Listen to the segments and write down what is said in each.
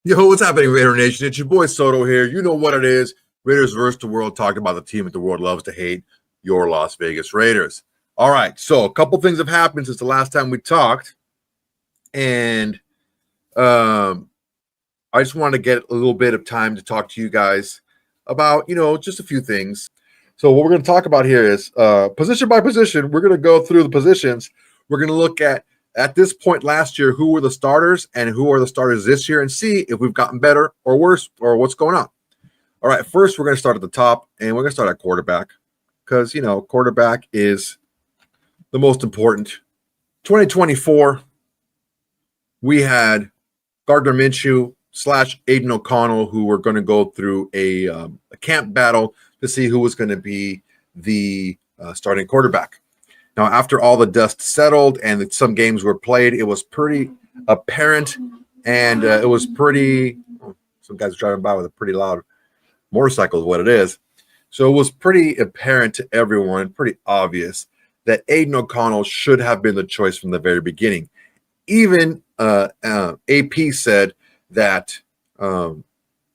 Yo, what's happening, Raider Nation? It's your boy Soto here. You know what it is. Raiders versus the world, talking about the team that the world loves to hate, your Las Vegas Raiders. All right, so a couple things have happened since the last time we talked. And I just wanted to get a little bit of time to talk to you guys about, just a few things. So what we're going to talk about here is position by position. We're going to go through the positions. We're going to look at this point last year, who were the starters and who are the starters this year, and see if we've gotten better or worse or what's going on. All right, first we're going to start at the top, and we're going to start at quarterback because, quarterback is the most important. 2024, we had Gardner Minshew / Aiden O'Connell, who were going to go through a camp battle to see who was going to be the starting quarterback. Now, after all the dust settled and some games were played, it was pretty apparent, and it was pretty some guys are driving by with a pretty loud motorcycle is what it is. So it was pretty apparent to everyone, pretty obvious, that Aiden O'Connell should have been the choice from the very beginning. Even AP said that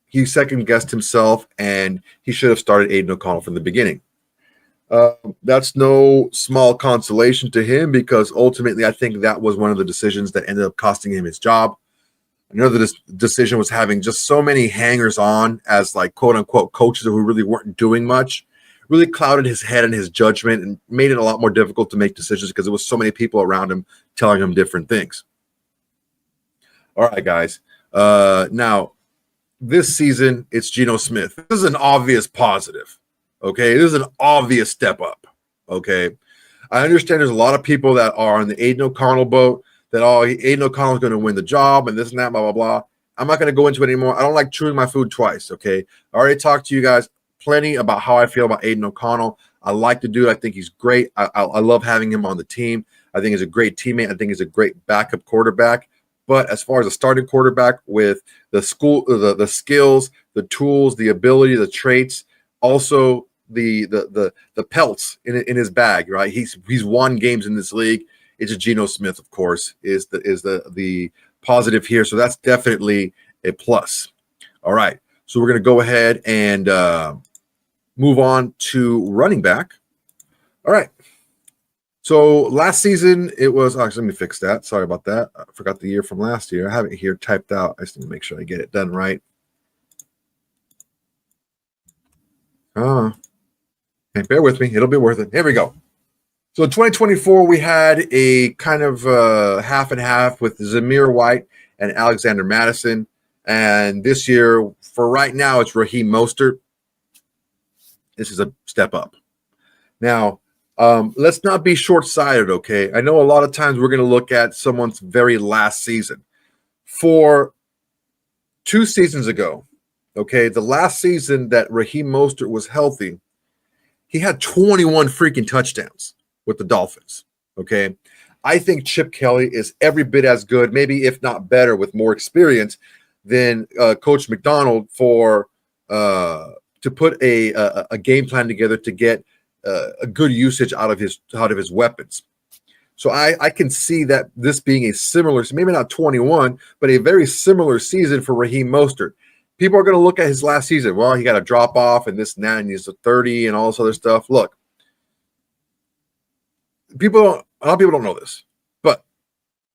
he second-guessed himself, and he should have started Aiden O'Connell from the beginning. That's no small consolation to him because ultimately I think that was one of the decisions that ended up costing him his job. Another decision was having just so many hangers-on as like quote-unquote coaches who really weren't doing much, really clouded his head and his judgment and made it a lot more difficult to make decisions because there was so many people around him telling him different things. All right, guys. Now, this season, it's Geno Smith. This is an obvious positive. Okay, this is an obvious step up. Okay, I understand there's a lot of people that are on the Aiden O'Connell boat that, Aiden O'Connell is going to win the job and this and that, blah, blah, blah. I'm not going to go into it anymore. I don't like chewing my food twice. Okay, I already talked to you guys plenty about how I feel about Aiden O'Connell. I like the dude. I think he's great. I love having him on the team. I think he's a great teammate. I think he's a great backup quarterback. But as far as a starting quarterback with the skills, the tools, the ability, the traits, also the pelts in his bag, right? He's won games in this league. It's a Geno Smith, of course, is the positive here. So that's definitely a plus. All right. So we're going to go ahead and move on to running back. All right. So last season, it was actually, let me fix that. Sorry about that. I forgot the year from last year. I have it here typed out. I just need to make sure I get it done right. Okay, bear with me. It'll be worth it. Here we go. So in 2024, we had a kind of half and half with Zamir White and Alexander Madison. And this year, for right now, it's Raheem Mostert. This is a step up. Now, let's not be short-sighted, okay? I know a lot of times we're going to look at someone's very last season. For 2 seasons ago, okay, the last season that Raheem Mostert was healthy, he had 21 freaking touchdowns with the Dolphins, okay? I think Chip Kelly is every bit as good, maybe if not better, with more experience than Coach McDonald to put a game plan together to get a good usage out of his weapons. So I can see that this being a similar, maybe not 21, but a very similar season for Raheem Mostert. People are going to look at his last season. Well, he got a drop off and this and that, and he's a 30 and all this other stuff. Look, a lot of people don't know this, but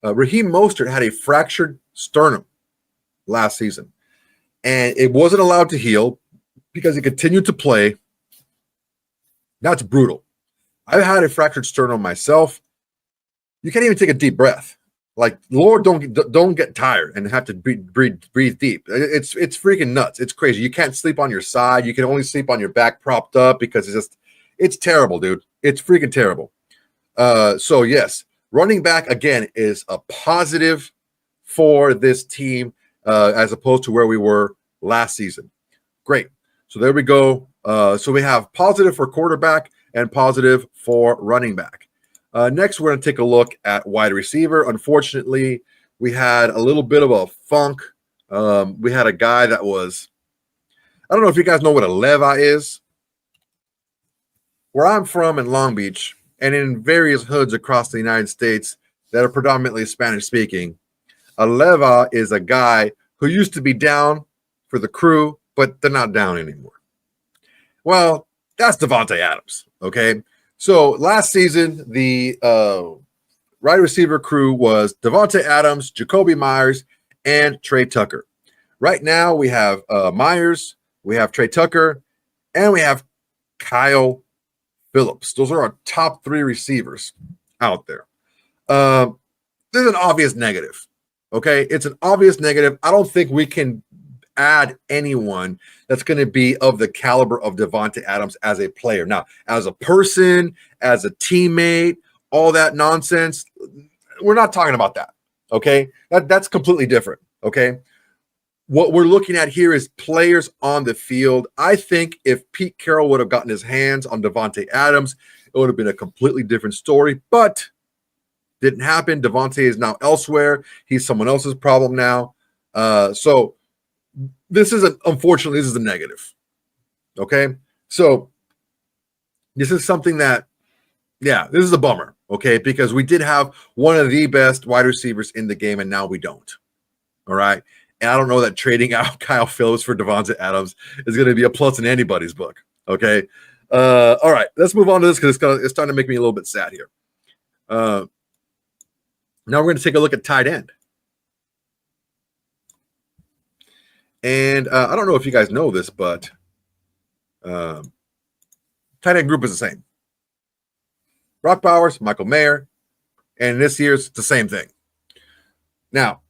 Raheem Mostert had a fractured sternum last season, and it wasn't allowed to heal because he continued to play. That's brutal. I've had a fractured sternum myself. You can't even take a deep breath. Like, Lord, don't get tired and have to breathe deep. It's freaking nuts. It's crazy. You can't sleep on your side. You can only sleep on your back propped up because it's terrible, dude. It's freaking terrible. So yes, running back again is a positive for this team as opposed to where we were last season. Great. So there we go. So we have positive for quarterback and positive for running back. Next, we're going to take a look at wide receiver. Unfortunately, we had a little bit of a funk. We had a guy that was, I don't know if you guys know what a leva is. Where I'm from in Long Beach and in various hoods across the United States that are predominantly Spanish speaking, a leva is a guy who used to be down for the crew, but they're not down anymore. Well, that's Davante Adams, okay? So last season, the wide receiver crew was Davante Adams, Jacoby Myers, and Trey Tucker. Right now, we have Myers, we have Trey Tucker, and we have Kyle Phillips. Those are our top 3 receivers out there. There's an obvious negative, okay? It's an obvious negative. I don't think we can add anyone that's going to be of the caliber of Davante Adams as a player. Now, as a person, as a teammate, all that nonsense, we're not talking about that, okay? That's completely different, okay? What we're looking at here is players on the field. I think if Pete Carroll would have gotten his hands on Davante Adams, it would have been a completely different story, but didn't happen. Davante is now elsewhere. He's someone else's problem now. So unfortunately, this is a negative. Okay. So this is something that, this is a bummer. Okay. Because we did have one of the best wide receivers in the game, and now we don't. All right. And I don't know that trading out Kyle Phillips for Davante Adams is going to be a plus in anybody's book. Okay. All right. Let's move on to this because it's starting to make me a little bit sad here. Now we're going to take a look at tight end. And I don't know if you guys know this, but tight end group is the same. Brock Bowers, Michael Mayer, and this year's the same thing. Now,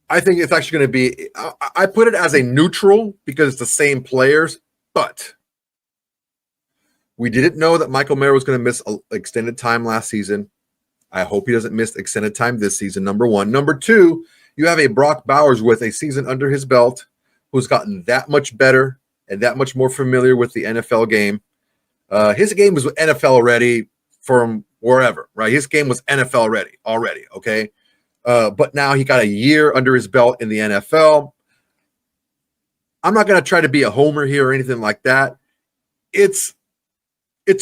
I think it's actually going to be, I put it as a neutral because it's the same players, but we didn't know that Michael Mayer was going to miss extended time last season. I hope he doesn't miss extended time this season, number 1. Number 2, you have a Brock Bowers with a season under his belt who's gotten that much better and that much more familiar with the NFL game. His game was NFL ready from wherever, right? His game was NFL ready already, okay? But now he got a year under his belt in the NFL. I'm not going to try to be a homer here or anything like that. It's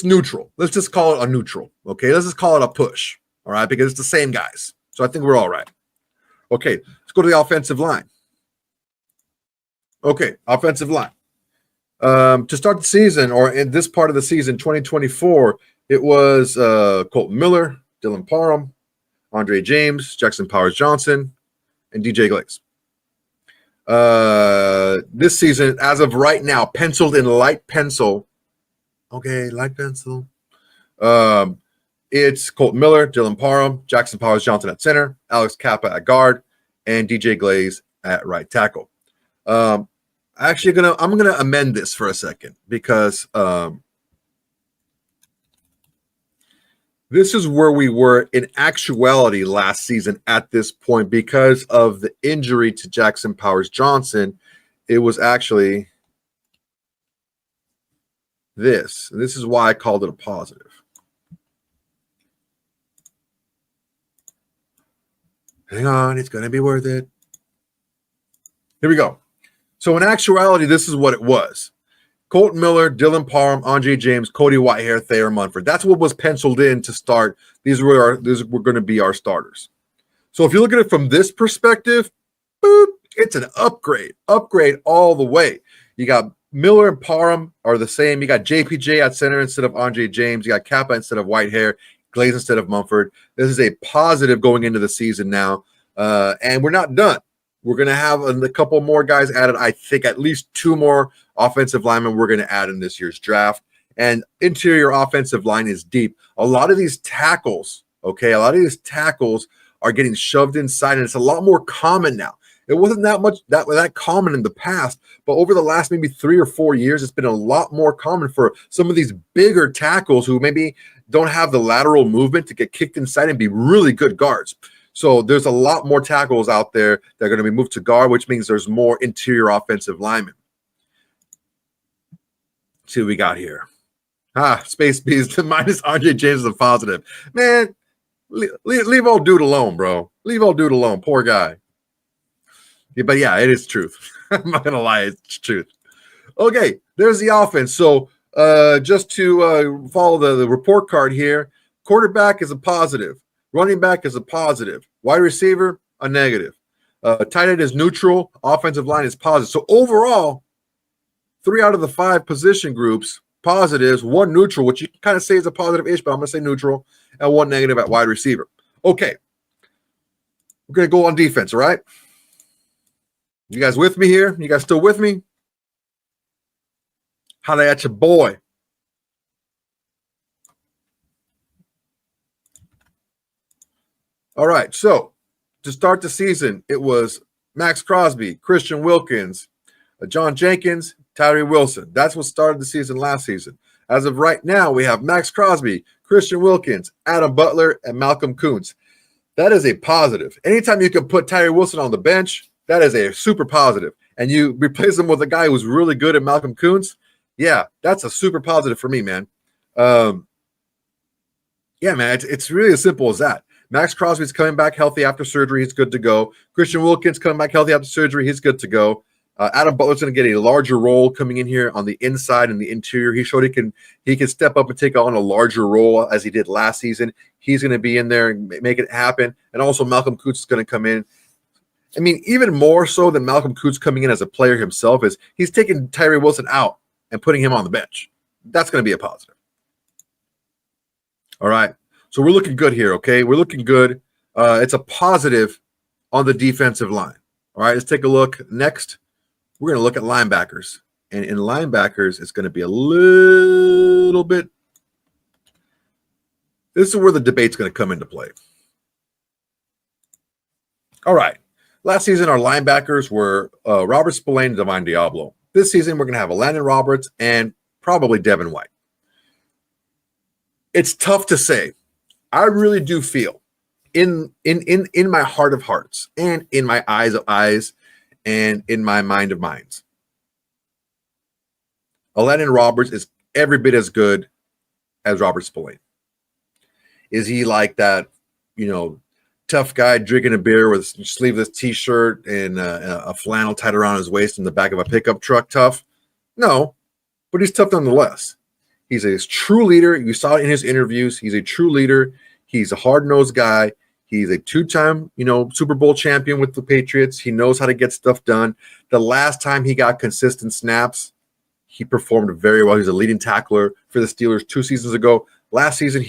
neutral. Let's just call it a neutral, okay? Let's just call it a push, all right? Because it's the same guys. So I think we're all right. Okay, let's go to the offensive line. Okay, offensive line. To start the season, or in this part of the season, 2024, it was Colton Miller, Dylan Parham, Andre James, Jackson Powers-Johnson, and DJ Glaze. This season, as of right now, penciled in light pencil. Okay, light pencil. It's Colton Miller, Dylan Parham, Jackson Powers-Johnson at center, Alex Kappa at guard, and DJ Glaze at right tackle. I'm gonna amend this for a second because this is where we were in actuality last season at this point because of the injury to Jackson Powers-Johnson. It was actually this. And this is why I called it a positive. Hang on, it's going to be worth it. Here we go. So in actuality, this is what it was. Colton Miller, Dylan Parham, Andre James, Cody Whitehair, Thayer Munford. That's what was penciled in to start. These were going to be our starters. So if you look at it from this perspective, boop, it's an upgrade all the way. You got Miller and Parham are the same. You got JPJ at center instead of Andre James. You got Kappa instead of Whitehair, Glaze instead of Munford. This is a positive going into the season now. And we're not done. We're going to have a couple more guys added. I think at least 2 more offensive linemen we're going to add in this year's draft. And interior offensive line is deep. A lot of these tackles, are getting shoved inside, and it's a lot more common now. It wasn't that common in the past, but over the last maybe 3 or 4 years, it's been a lot more common for some of these bigger tackles who maybe don't have the lateral movement to get kicked inside and be really good guards. So there's a lot more tackles out there that are going to be moved to guard, which means there's more interior offensive linemen. Let's see what we got here. Space Bees minus RJ James is a positive. Man, leave old dude alone, bro. Leave old dude alone. Poor guy. Yeah, but yeah, it is truth. I'm not going to lie. It's truth. Okay, there's the offense. So just to follow the report card here, quarterback is a positive. Running back is a positive. Wide receiver, a negative. Tight end is neutral. Offensive line is positive. So overall, 3 out of the 5 position groups positives, 1 neutral, which you can kind of say is a positive-ish, but I'm going to say neutral, and 1 negative at wide receiver. Okay. We're going to go on defense, all right? You guys with me here? You guys still with me? Holla at your boy. All right, so to start the season, it was Maxx Crosby, Christian Wilkins, John Jenkins, Tyree Wilson. That's what started the season last season. As of right now, we have Maxx Crosby, Christian Wilkins, Adam Butler, and Malcolm Kuntz. That is a positive. Anytime you can put Tyree Wilson on the bench, that is a super positive. And you replace him with a guy who's really good at Malcolm Kuntz, yeah, that's a super positive for me, man. Yeah, man, it's really as simple as that. Maxx Crosby's coming back healthy after surgery. He's good to go. Christian Wilkins coming back healthy after surgery. He's good to go. Adam Butler's going to get a larger role coming in here on the inside and the interior. He showed he can step up and take on a larger role as he did last season. He's going to be in there and make it happen. And also Malcolm Kuntz is going to come in. I mean, even more so than Malcolm Kuntz coming in as a player himself is he's taking Tyree Wilson out and putting him on the bench. That's going to be a positive. All right. So we're looking good here, okay? We're looking good. It's a positive on the defensive line. All right, let's take a look. Next, we're going to look at linebackers. And in linebackers, it's going to be a little bit – this is where the debate's going to come into play. All right. Last season, our linebackers were Robert Spillane and Divine Diablo. This season, we're going to have Landon Roberts and probably Devin White. It's tough to say. I really do feel in my heart of hearts and in my eyes of eyes and in my mind of minds, Landon Roberts is every bit as good as Robert Spillane. Is he like that, tough guy drinking a beer with a sleeveless T-shirt and a flannel tied around his waist in the back of a pickup truck tough? No, but he's tough nonetheless. He's a true leader. You saw it in his interviews. He's a true leader. He's a hard-nosed guy. He's a 2-time, Super Bowl champion with the Patriots. He knows how to get stuff done. The last time he got consistent snaps, he performed very well. He's a leading tackler for the Steelers 2 seasons ago. Last season,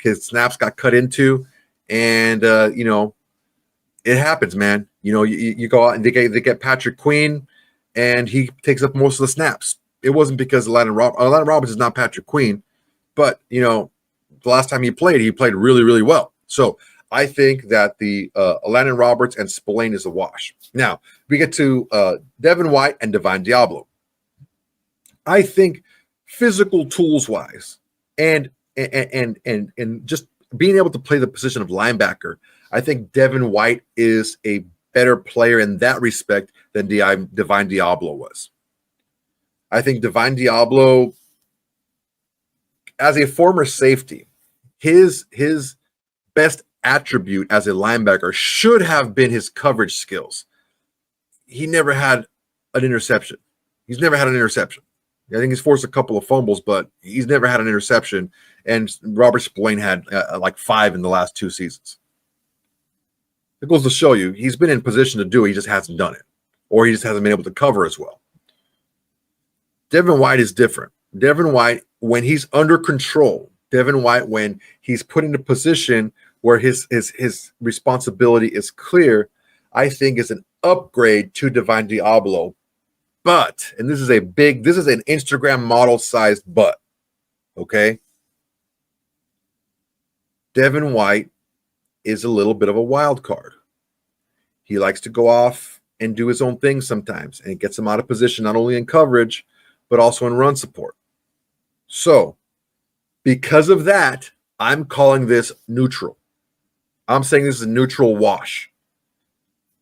his snaps got cut into, and it happens, man. You go out and they get Patrick Queen, and he takes up most of the snaps. It wasn't because Landon Roberts is not Patrick Queen, but the last time he played really, really well. So I think that the Landon Roberts and Spillane is a wash. Now we get to Devin White and Divine Diablo. I think physical tools wise and just being able to play the position of linebacker, I think Devin White is a better player in that respect than Divine Diablo was. I think Divine Diablo, as a former safety, his best attribute as a linebacker should have been his coverage skills. He never had an interception. He's never had an interception. I think he's forced a couple of fumbles, but he's never had an interception. And Robert Spillane had like 5 in the last 2 seasons. It goes to show you he's been in position to do it. He just hasn't done it, or he just hasn't been able to cover as well. Devin White is different. Devin White, when he's under control, Devin White, when he's put in a position where his responsibility is clear, I think is an upgrade to Divine Diablo. But, and this is an Instagram model sized but, okay? Devin White is a little bit of a wild card. He likes to go off and do his own thing sometimes, and it gets him out of position, not only in coverage, but also in run support. So, because of that, I'm calling this neutral. I'm saying this is a neutral wash.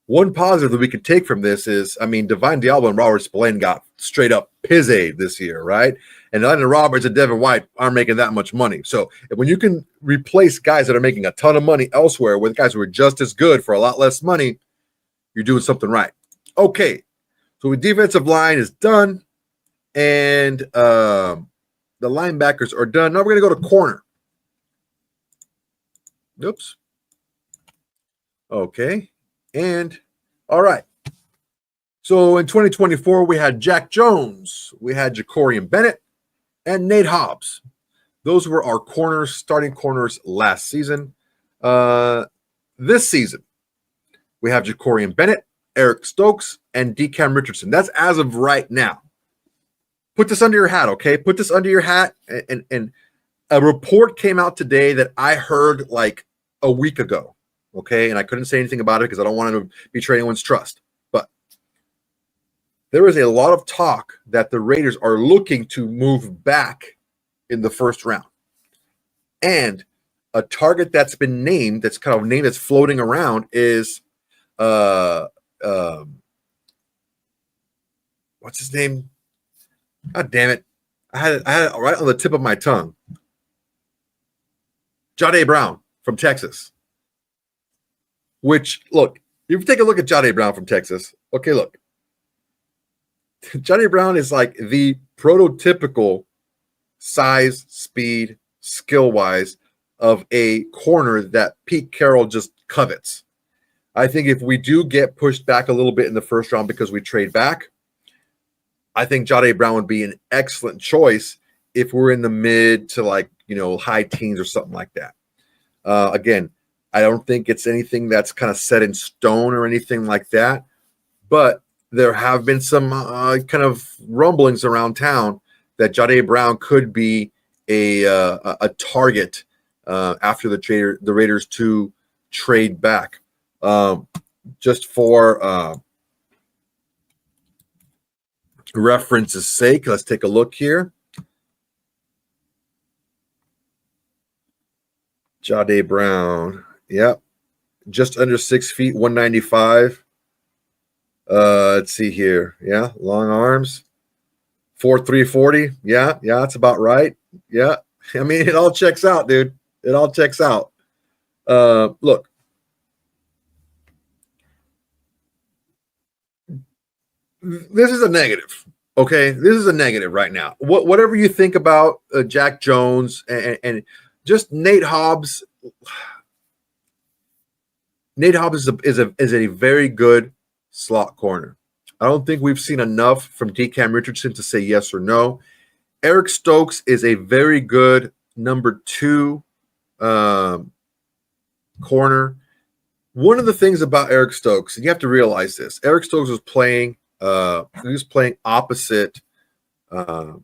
One positive that we could take from this is, Divine Diablo and Robert Spillane got straight up pizzade this year, right? And Landon Roberts and Devin White aren't making that much money. So when you can replace guys that are making a ton of money elsewhere with guys who are just as good for a lot less money, you're doing something right. Okay, so the defensive line is done, and the linebackers are done. Now we're going to go to corner. Oops. Okay. And All right. So in 2024, we had Jack Jones, we had Jacorian Bennett, and Nate Hobbs. Those were our corners, starting corners last season. This season, we have Jacorian Bennett, Eric Stokes, and DeCam Richardson. That's as of right now. Put this under your hat, okay? Put this under your hat. And a report came out today that I heard like a week ago, okay? And I couldn't say anything about it because I don't want to betray anyone's trust. But there is a lot of talk that the Raiders are looking to move back in the first round. And a target that's been named, that's kind of name that's floating around is what's his name? God damn it. I had it right on the tip of my tongue. Jahdae Brown from Texas. Which, look, if you take a look at Jahdae Brown from Texas, okay, look. Jahdae Brown is like the prototypical size, speed, skill-wise of a corner that Pete Carroll just covets. I think if we do get pushed back a little bit in the first round because we trade back, I think Jahdae Brown would be an excellent choice if we're in the mid to like, high teens or something like that. Again, I don't think it's anything that's kind of set in stone or anything like that, but there have been some kind of rumblings around town that Jahdae Brown could be a target after the Raiders to trade back. Just for reference's sake, let's take a look here. Jahdae Brown, yep, just under 6 feet, 195. Let's see here. Yeah, long arms. 4'3", 40. Yeah, that's about right. Yeah. I mean, it all checks out, dude. It all checks out. Look. This is a negative. Okay, this is a negative right now. Whatever you think about Jack Jones and just Nate Hobbs. Nate Hobbs is a very good slot corner. I don't think we've seen enough from DeCam Richardson to say yes or no. Eric Stokes is a very good number 2 corner. One of the things about Eric Stokes, and you have to realize this, Eric Stokes was playing opposite of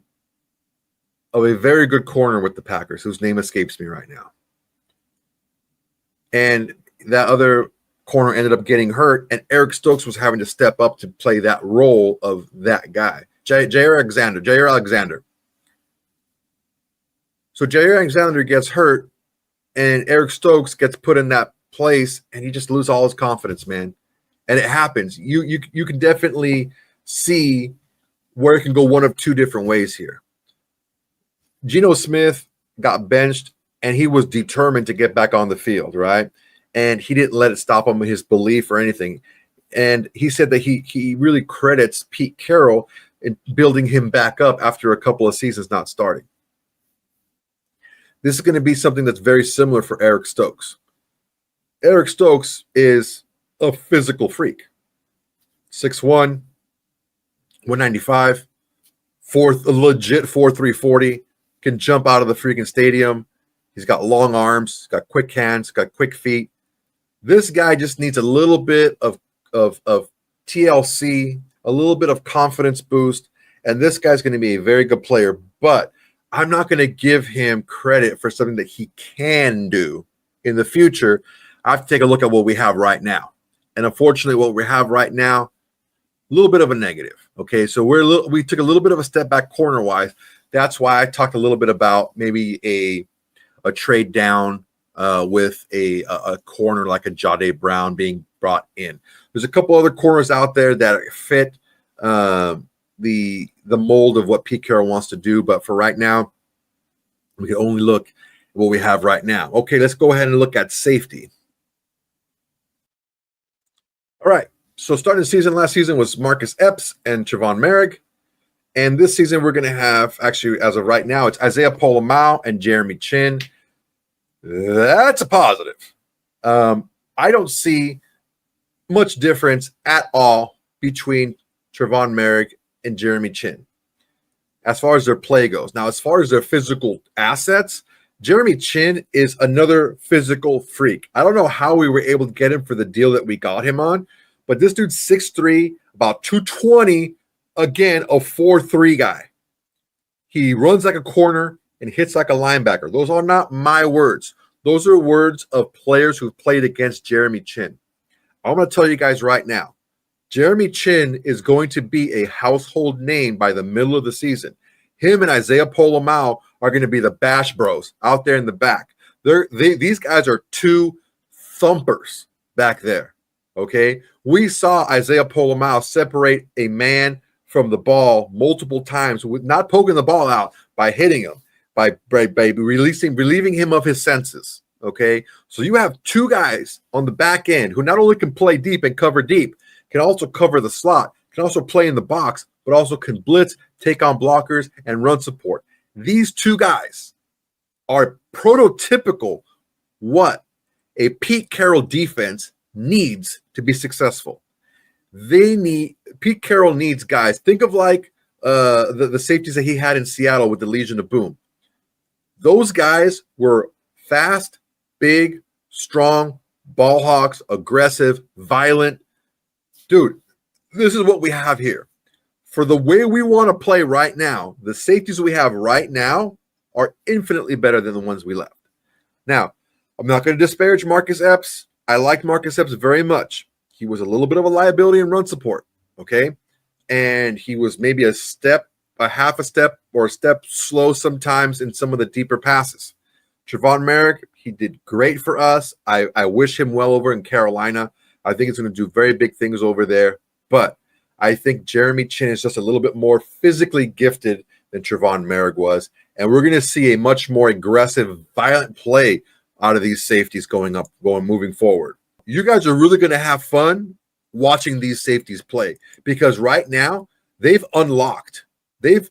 a very good corner with the Packers, whose name escapes me right now. And that other corner ended up getting hurt, and Eric Stokes was having to step up to play that role of that guy, Jair Alexander. So Jair Alexander gets hurt, and Eric Stokes gets put in that place, and he just loses all his confidence, man. And it happens. You can definitely see where it can go one of two different ways here. Geno Smith got benched, and he was determined to get back on the field, right? And he didn't let it stop him with his belief or anything. And he said that he really credits Pete Carroll in building him back up after a couple of seasons not starting. This is going to be something that's very similar for Eric Stokes. Eric Stokes is a physical freak. 6'1", 195, legit 4'3", 40, can jump out of the freaking stadium. He's got long arms, he's got quick hands, got quick feet. This guy just needs a little bit of TLC, a little bit of confidence boost, and this guy's going to be a very good player. But I'm not going to give him credit for something that he can do in the future. I have to take a look at what we have right now. And unfortunately, what we have right now, a little bit of a negative. Okay, so we took a little bit of a step back corner-wise. That's why I talked a little bit about maybe a trade down with a corner like a Jahdae Brown being brought in. There's a couple other corners out there that fit the mold of what Pete Carroll wants to do, but for right now, we can only look at what we have right now. Okay, let's go ahead and look at safety. All right, so starting the season, last season was Marcus Epps and Trevon Merrick. And this season, we're going to have, actually, as of right now, it's Isaiah Pola-Mao and Jeremy Chin. That's a positive. I don't see much difference at all between Trevon Merrick and Jeremy Chin as far as their play goes. Now, as far as their physical assets, Jeremy Chin is another physical freak. I don't know how we were able to get him for the deal that we got him on, but this dude's 6'3", about 220, again, a 4'3" guy. He runs like a corner and hits like a linebacker. Those are not my words. Those are words of players who've played against Jeremy Chin. I'm going to tell you guys right now, Jeremy Chin is going to be a household name by the middle of the season. Him and Isaiah Polomau are going to be the bash bros out there in the back. These guys are two thumpers back there, okay? We saw Isaiah Polomau separate a man from the ball multiple times, with not poking the ball out, by hitting him, by relieving him of his senses, okay? So you have two guys on the back end who not only can play deep and cover deep, can also cover the slot, can also play in the box, but also can blitz, take on blockers, and run support. These two guys are prototypical what a Pete Carroll defense needs to be successful. Pete Carroll needs guys. Think of like the safeties that he had in Seattle with the Legion of Boom. Those guys were fast, big, strong, ball hawks, aggressive, violent. Dude, this is what we have here. For the way we want to play right now, the safeties we have right now are infinitely better than the ones we left. Now, I'm not going to disparage Marcus Epps. I liked Marcus Epps very much. He was a little bit of a liability in run support, okay? And he was maybe a half a step or a step slow sometimes in some of the deeper passes. Trevon Merrick, he did great for us. I wish him well over in Carolina. I think it's going to do very big things over there. But I think Jeremy Chin is just a little bit more physically gifted than Trevon Merrick was. And we're going to see a much more aggressive, violent play out of these safeties moving forward. You guys are really going to have fun watching these safeties play, because right now they've unlocked with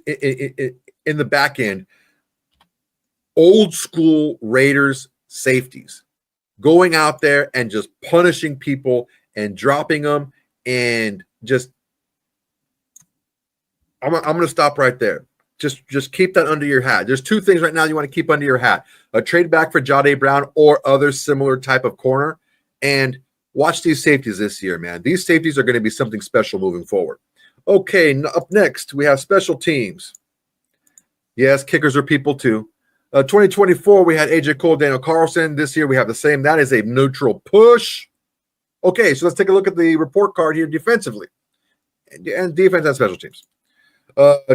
in the back end old school Raiders safeties going out there and just punishing people and dropping them, and just I'm going to stop right there. Just keep that under your hat. There's two things right now you want to keep under your hat: a trade back for Jahdae Brown or other similar type of corner. And watch these safeties this year, man. These safeties are going to be something special moving forward. Okay, up next, we have special teams. Yes, kickers are people too. 2024, we had AJ Cole, Daniel Carlson. This year, we have the same. That is a neutral push. Okay, so let's take a look at the report card here defensively. And defense and special teams.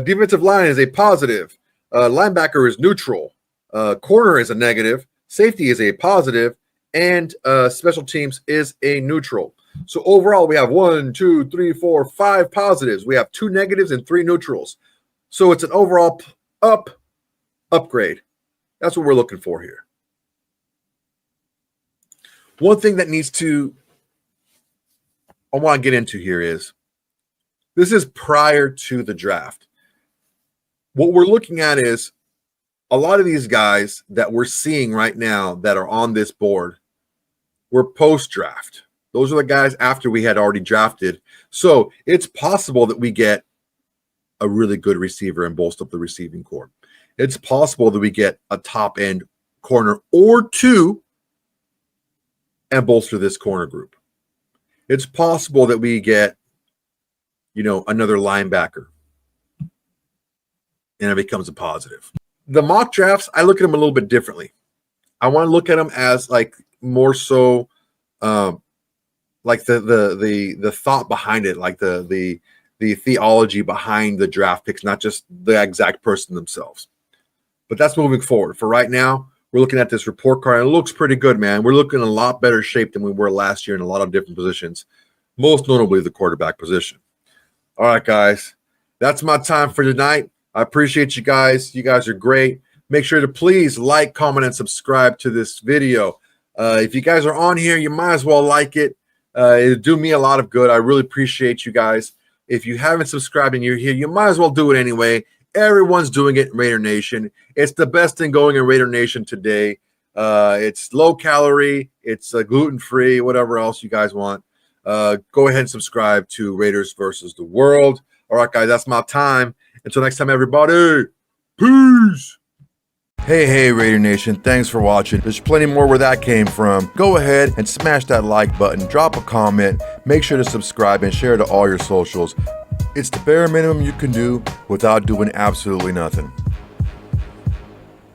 Defensive line is a positive. Linebacker is neutral. Corner is a negative. Safety is a positive. And special teams is a neutral. So overall, we have 1, 2, 3, 4, 5 positives. We have 2 negatives and 3 neutrals. So it's an overall upgrade. That's what we're looking for here. One thing that I want to get into here is, this is prior to the draft. What we're looking at is a lot of these guys that we're seeing right now that are on this board were post-draft. Those are the guys after we had already drafted. So it's possible that we get a really good receiver and bolster up the receiving corps. It's possible that we get a top-end corner or 2 and bolster this corner group. It's possible that we get, another linebacker, and it becomes a positive. The mock drafts, I look at them a little bit differently. I want to look at them as like more so like the thought behind it, like the theology behind the draft picks, not just the exact person themselves. But that's moving forward. For right now, we're looking at this report card, and it looks pretty good, man. We're looking in a lot better shape than we were last year in a lot of different positions, most notably the quarterback position. All right, guys, that's my time for tonight. I appreciate you guys. You guys are great. Make sure to please like, comment, and subscribe to this video. If you guys are on here, you might as well like it. It'll do me a lot of good. I really appreciate you guys. If you haven't subscribed and you're here, you might as well do it anyway. Everyone's doing it in Raider Nation. It's the best thing going in Raider Nation today. It's low calorie, it's gluten free, whatever else you guys want. Go ahead and subscribe to Raiders versus the World. All right, guys, that's my time. Until next time, everybody, peace. Hey, Raider Nation, thanks for watching. There's plenty more where that came from. Go ahead and smash that like button, drop a comment, make sure to subscribe and share to all your socials. It's the bare minimum you can do without doing absolutely nothing.